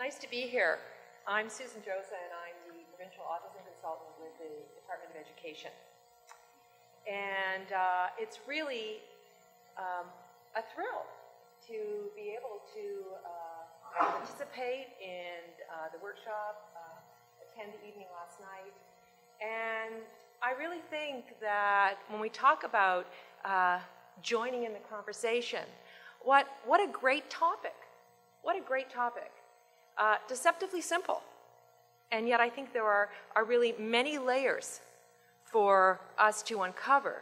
Nice to be here. I'm Susan Jozsa, and I'm the Provincial Autism Consultant with the Department of Education. And it's really a thrill to be able to participate in the workshop, attend the evening last night. And I really think that when we talk about joining in the conversation, what a great topic. What a great topic. Deceptively simple. And yet I think there are really many layers for us to uncover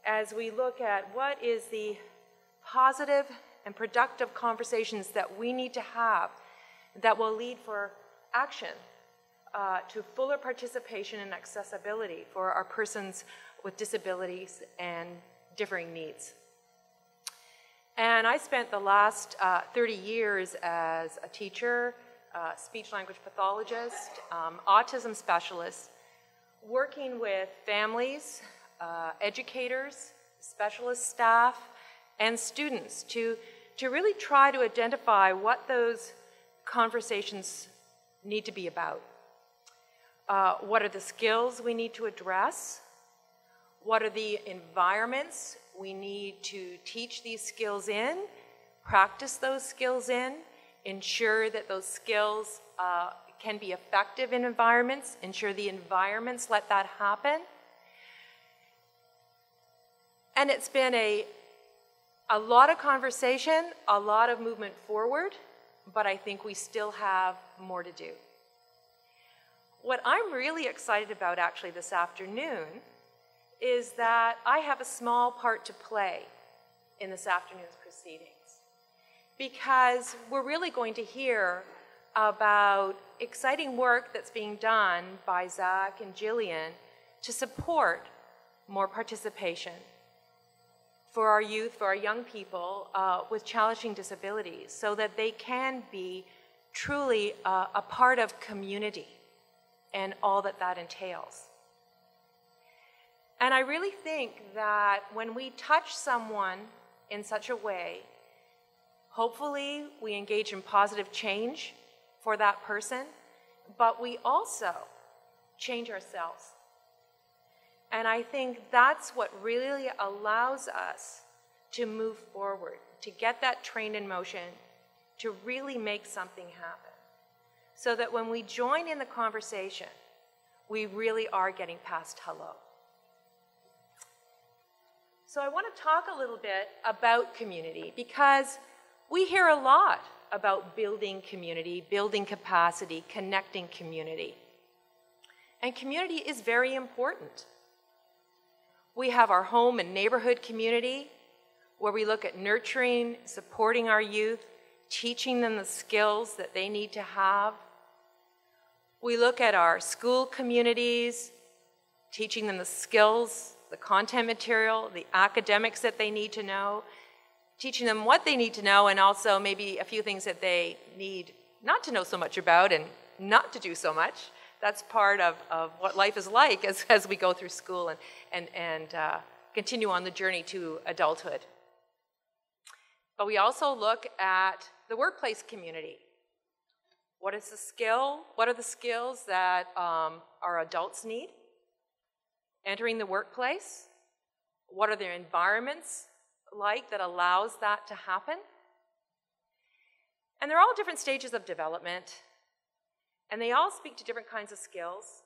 as we look at what is the positive and productive conversations that we need to have that will lead for action to fuller participation and accessibility for our persons with disabilities and differing needs. And I spent the last 30 years as a teacher, speech-language pathologist, autism specialist, working with families, educators, specialist staff, and students to really try to identify what those conversations need to be about. What are the skills we need to address? What are the environments we need to teach these skills in, practice those skills in, ensure that those skills can be effective in environments, ensure the environments let that happen. And it's been a lot of conversation, a lot of movement forward, but I think we still have more to do. What I'm really excited about actually this afternoon is that I have a small part to play in this afternoon's proceedings, because we're really going to hear about exciting work that's being done by Zach and Jillian to support more participation for our youth, for our young people with challenging disabilities, so that they can be truly a part of community and all that that entails. And I really think that when we touch someone in such a way, hopefully we engage in positive change for that person, but we also change ourselves. And I think that's what really allows us to move forward, to get that train in motion, to really make something happen. So that when we join in the conversation, we really are getting past hello. So I want to talk a little bit about community, because we hear a lot about building community, building capacity, connecting community. And community is very important. We have our home and neighborhood community, where we look at nurturing, supporting our youth, teaching them the skills that they need to have. We look at our school communities, teaching them the skills, the content material, the academics that they need to know, teaching them what they need to know, and also maybe a few things that they need not to know so much about and not to do so much. That's part of what life is like as we go through school and continue on the journey to adulthood. But we also look at the workplace community. What is the skill? What are the skills that our adults need entering the workplace? What are their environments like that allows that to happen? And they're all different stages of development, and they all speak to different kinds of skills.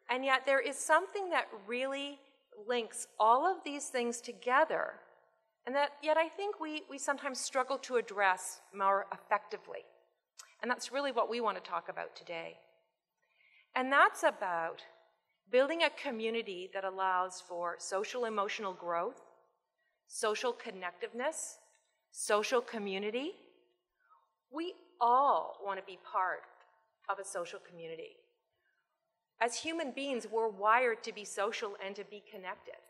And yet there is something that really links all of these things together, and that yet I think we sometimes struggle to address more effectively. And that's really what we want to talk about today. And that's about building a community that allows for social emotional growth, social connectiveness, social community. We all want to be part of a social community. As human beings, we're wired to be social and to be connected.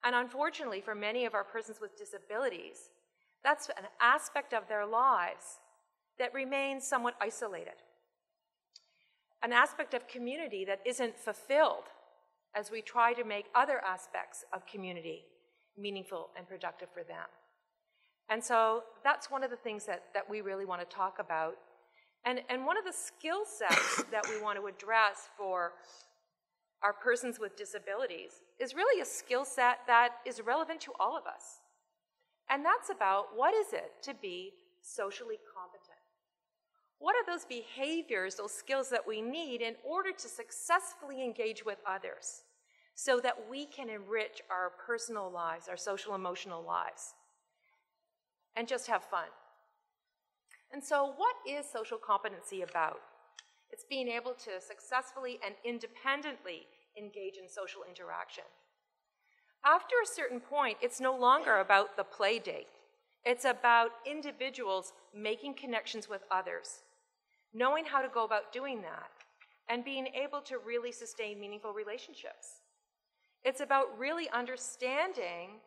And unfortunately, for many of our persons with disabilities, that's an aspect of their lives that remains somewhat isolated. An aspect of community that isn't fulfilled as we try to make other aspects of community meaningful and productive for them. And so that's one of the things that we really want to talk about. And one of the skill sets that we want to address for our persons with disabilities is really a skill set that is relevant to all of us. And that's about what is it to be socially competent? What are those behaviors, those skills that we need in order to successfully engage with others so that we can enrich our personal lives, our social emotional lives, and just have fun? And so what is social competency about? It's being able to successfully and independently engage in social interaction. After a certain point, it's no longer about the play date. It's about individuals making connections with others, knowing how to go about doing that, and being able to really sustain meaningful relationships. It's about really understanding,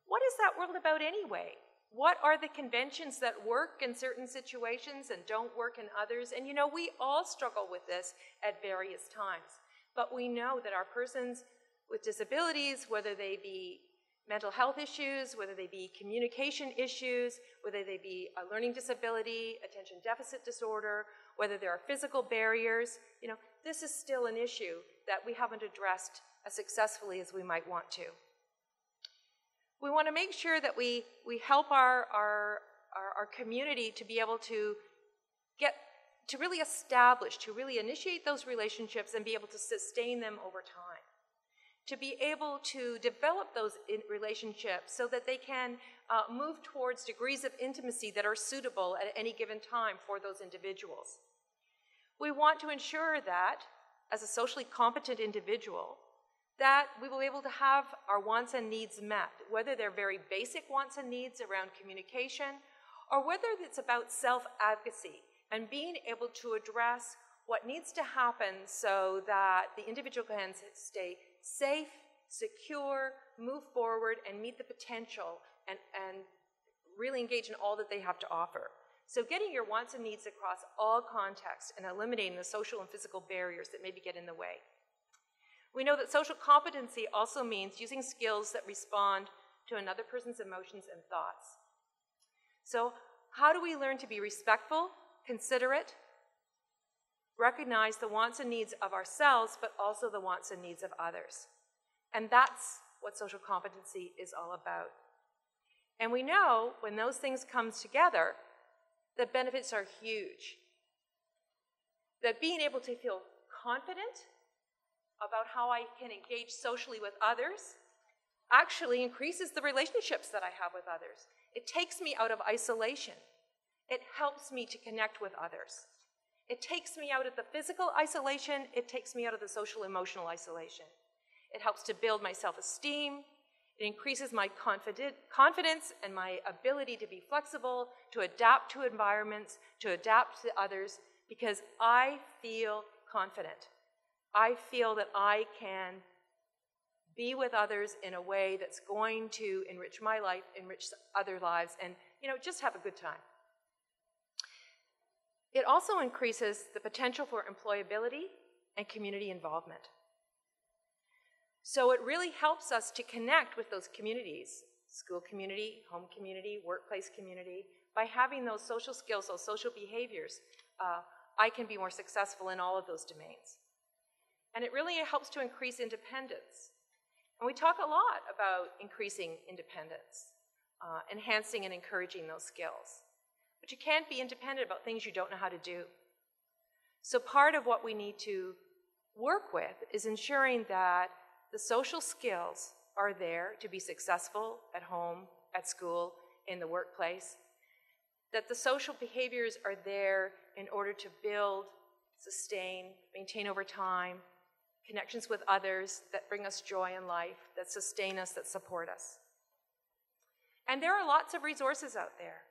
what is that world about anyway? What are the conventions that work in certain situations and don't work in others? And you know, we all struggle with this at various times. But we know that our persons with disabilities, whether they be mental health issues, whether they be communication issues, whether they be a learning disability, attention deficit disorder, whether there are physical barriers, you know, this is still an issue that we haven't addressed as successfully as we might want to. We want to make sure that we help our community to be able to really establish, to really initiate those relationships and be able to sustain them over time. To be able to develop those relationships so that they can move towards degrees of intimacy that are suitable at any given time for those individuals. We want to ensure that, as a socially competent individual, that we will be able to have our wants and needs met, whether they're very basic wants and needs around communication, or whether it's about self-advocacy and being able to address what needs to happen so that the individual can stay safe, secure, move forward, and meet the potential and really engage in all that they have to offer. So getting your wants and needs across all contexts and eliminating the social and physical barriers that maybe get in the way. We know that social competency also means using skills that respond to another person's emotions and thoughts. So how do we learn to be respectful, considerate, recognize the wants and needs of ourselves, but also the wants and needs of others? And that's what social competency is all about. And we know when those things come together, the benefits are huge. That being able to feel confident about how I can engage socially with others actually increases the relationships that I have with others. It takes me out of isolation. It helps me to connect with others. It takes me out of the physical isolation. It takes me out of the social emotional isolation. It helps to build my self-esteem. It increases my confidence and my ability to be flexible, to adapt to environments, to adapt to others, because I feel confident. I feel that I can be with others in a way that's going to enrich my life, enrich other lives, and, you know, just have a good time. It also increases the potential for employability and community involvement. So it really helps us to connect with those communities, school community, home community, workplace community. By having those social skills, those social behaviors, I can be more successful in all of those domains. And it really helps to increase independence. And we talk a lot about increasing independence, enhancing and encouraging those skills. But you can't be independent about things you don't know how to do. So part of what we need to work with is ensuring that the social skills are there to be successful at home, at school, in the workplace, that the social behaviors are there in order to build, sustain, maintain over time, connections with others that bring us joy in life, that sustain us, that support us. And there are lots of resources out there.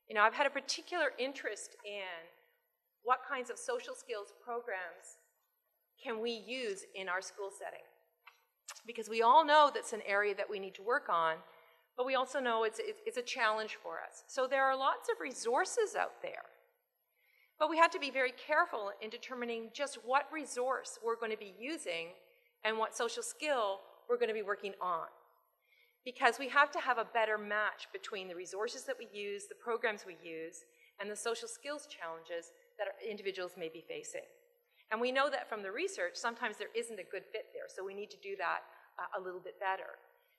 You know, I've had a particular interest in what kinds of social skills programs can we use in our school setting. Because we all know that's an area that we need to work on, but we also know it's a challenge for us. So there are lots of resources out there. But we have to be very careful in determining just what resource we're going to be using and what social skill we're going to be working on. because we have to have a better match between the resources that we use, the programs we use, and the social skills challenges that our individuals may be facing. And we know that from the research, sometimes there isn't a good fit there, so we need to do that a little bit better.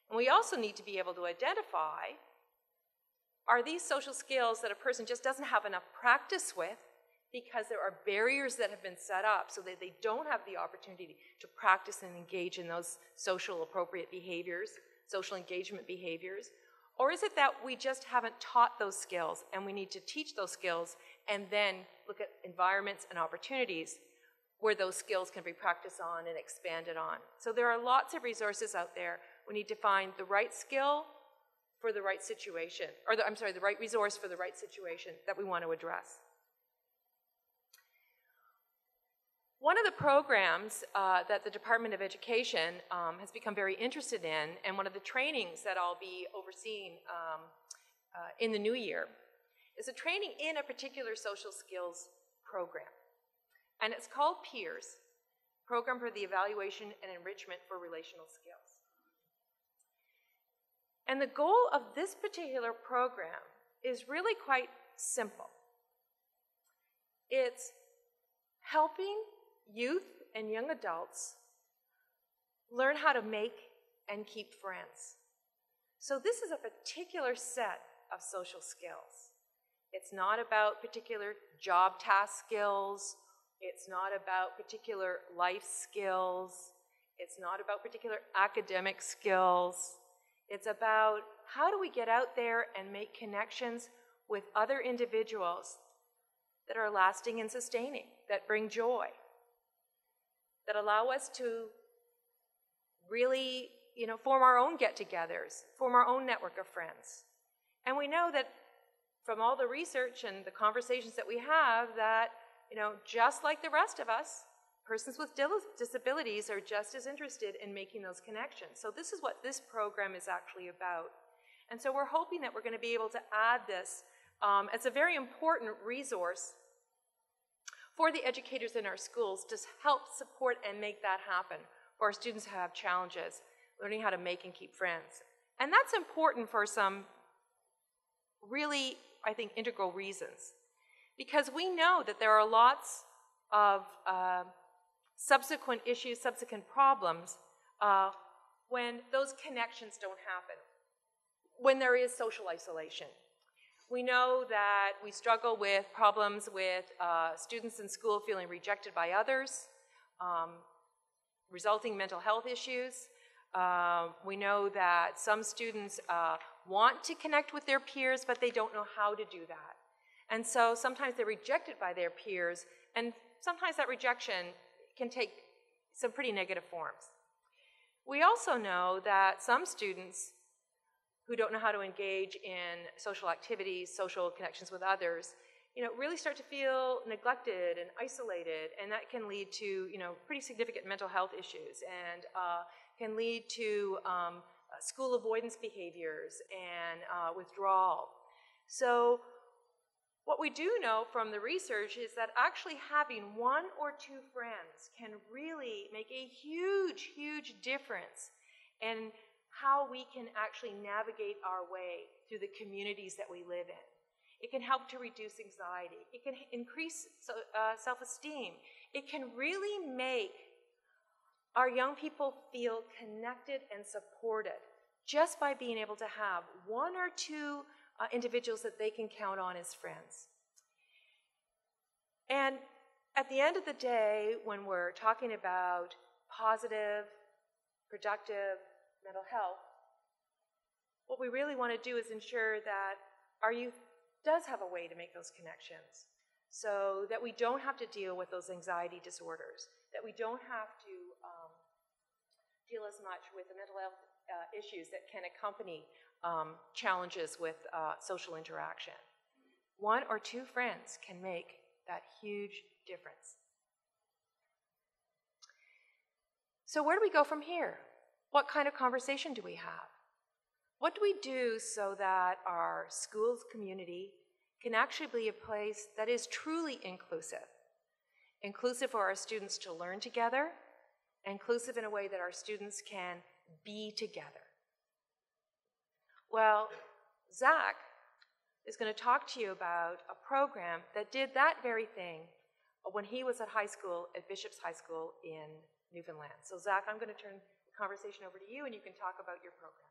And we also need to be able to identify, are these social skills that a person just doesn't have enough practice with because there are barriers that have been set up so that they don't have the opportunity to practice and engage in those social appropriate behaviors, social engagement behaviors? Or is it that we just haven't taught those skills and we need to teach those skills and then look at environments and opportunities where those skills can be practiced on and expanded on? So there are lots of resources out there. We need to find the right skill for the right situation, or the right resource for the right situation that we want to address. One of the programs that the Department of Education has become very interested in, and one of the trainings that I'll be overseeing in the new year, is a training in a particular social skills program. And it's called PEERS, Program for the Evaluation and Enrichment for Relational Skills. And the goal of this particular program is really quite simple. It's helping youth and young adults learn how to make and keep friends. So this is a particular set of social skills. It's not about particular job task skills. It's not about particular life skills. It's not about particular academic skills. It's about how do we get out there and make connections with other individuals that are lasting and sustaining, that bring joy, that allow us to really, form our own get-togethers, form our own network of friends. And we know that from all the research and the conversations that we have that, just like the rest of us, persons with disabilities are just as interested in making those connections. So this is what this program is actually about. And so we're hoping that we're going to be able to add this as a very important resource for the educators in our schools to help support and make that happen for our students who have challenges, learning how to make and keep friends. And that's important for some really, I think, integral reasons. Because we know that there are lots of subsequent issues, subsequent problems when those connections don't happen, when there is social isolation. We know that we struggle with problems with students in school feeling rejected by others, resulting mental health issues. We know that some students want to connect with their peers, but they don't know how to do that. And so sometimes they're rejected by their peers, and sometimes that rejection can take some pretty negative forms. We also know that some students who don't know how to engage in social activities, social connections with others, really start to feel neglected and isolated, and that can lead to, pretty significant mental health issues, and can lead to school avoidance behaviors and withdrawal. So what we do know from the research is that actually having one or two friends can really make a huge, huge difference in how we can actually navigate our way through the communities that we live in. It can help to reduce anxiety. It can increase self-esteem. It can really make our young people feel connected and supported just by being able to have one or two individuals that they can count on as friends. And at the end of the day, when we're talking about positive, productive mental health, what we really want to do is ensure that our youth does have a way to make those connections so that we don't have to deal with those anxiety disorders, that we don't have to deal as much with the mental health issues that can accompany challenges with social interaction. One or two friends can make that huge difference. So where do we go from here? What kind of conversation do we have? What do we do so that our schools community can actually be a place that is truly inclusive? Inclusive for our students to learn together, inclusive in a way that our students can be together. Well, Zach is going to talk to you about a program that did that very thing when he was at high school, at Bishop's High School in Newfoundland. So Zach, I'm going to turn the conversation over to you, and you can talk about your program.